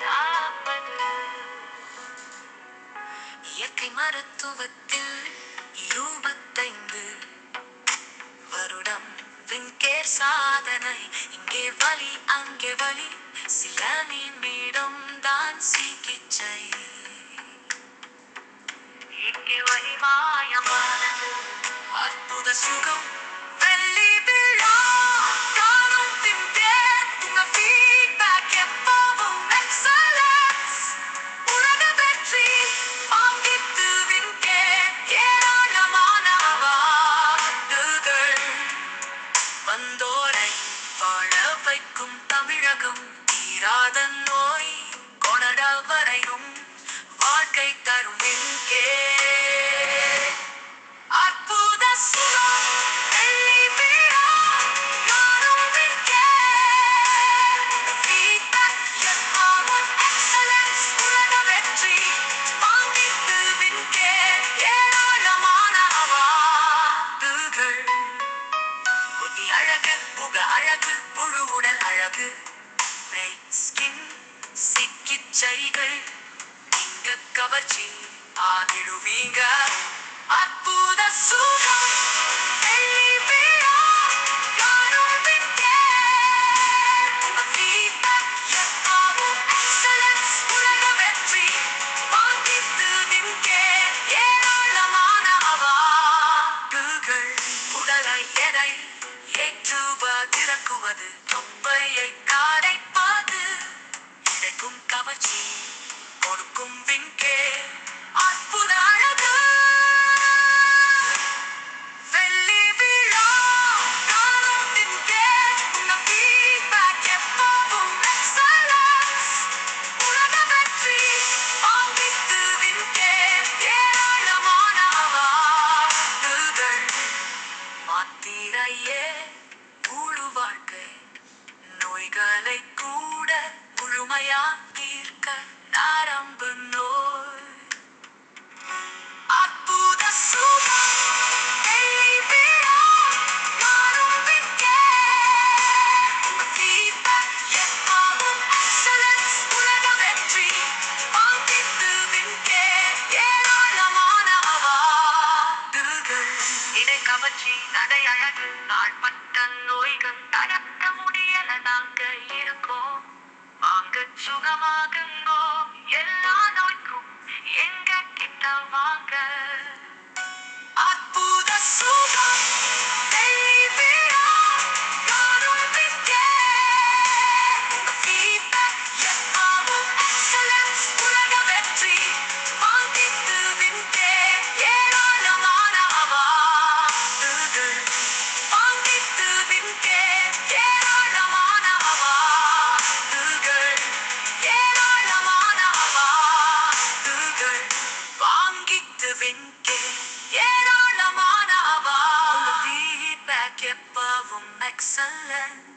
காப்பது. இயற்கை மருத்துவத்தில் 25 வருடம் விண்கேர் சாதனை. இங்கே வலி அங்கே வலி, சில நிமிடம் தான் சிகிச்சை. இங்கே வலி மாயமானது, அற்புத சுகம். வெள்ளி விழா காணும் பின்பே உங்க feedback எப்பவும் excellence. உலக வெற்றி வாங்கிட்டு விங்கே ஏராளமான அவார்டுகள். வந்தோரை வாழ வைக்கும் தமிழகம், தீராத நோய் கொணட வரையும் வாழ்க்கை தரும் விங்கே. அற்புத சுகம் வெள்ளி விழா காணும் விங்கே. feedback எப்பவும் excellence. உலக வெற்றி வாங்கிட்டு விங்கே ஏராளமான அவார்டுகள். புதி அழகு புக அழகு புழு உடல் அழகு, ஸ்கின் சிகிச்சைகள். நீங்க கவர்ச்சி ஆகிடுவீங்க. அற்புத சுகம் வெள்ளி விழா காணும் விங்கே. feedback எப்பவும் excellence. உலக வெற்றி வாங்கிட்டு விங்கே ஏராளமான அவார்டுகள். உடலை எடை ஏற்றுவதிறக்குவது, தொப்பையை கரைப்பது, இடைக்கும் கவர்ச்சி கொடுக்கும் விங்கே. அற்புத அழகு வெள்ளி விழா காணும் விங்கே. உங்க feedback எப்பவும் excellence. உலக வெற்றி வாங்கிட்டு விங்கே ஏராளமான அவார்டுகள். மாத்திரையே முழு வாழ்க்கை, நோய்களை கூட முழுமையாக தீர்க்க நரம்பு நோய். அற்புத சுகம் வெள்ளி விழா காணும் விங்கே. feedback எப்பவும் excellence. உலக வெற்றி வாங்கிட்டு விங்கே ஏராளமான அவார்டுகள். இடை கவர்ச்சி நடை அழகு நாள்பட்ட நோய்கள் தடுக்க முடியல, நாங்க இருக்கோம். வாங்க சுகமாகுங்கோ, எல்லா நோய்க்கும் எங்க கிட்ட வாங்க. அற்புத சுகம் வெள்ளி விழா காணும் விங்கே. feedback எப்பவும் excellence. உலக வெற்றி வாங்கிட்டு விங்கே ஏராளமான அவார்டுகள். வாங்கிட்டு விங்கே ஏராளமான அவார்டுகள். ஏராளமான அவார்டுகள். வாங்கிட்டு விங்கே ஏராளமான அவார்டுகள். feedback எப்பவும் excellence.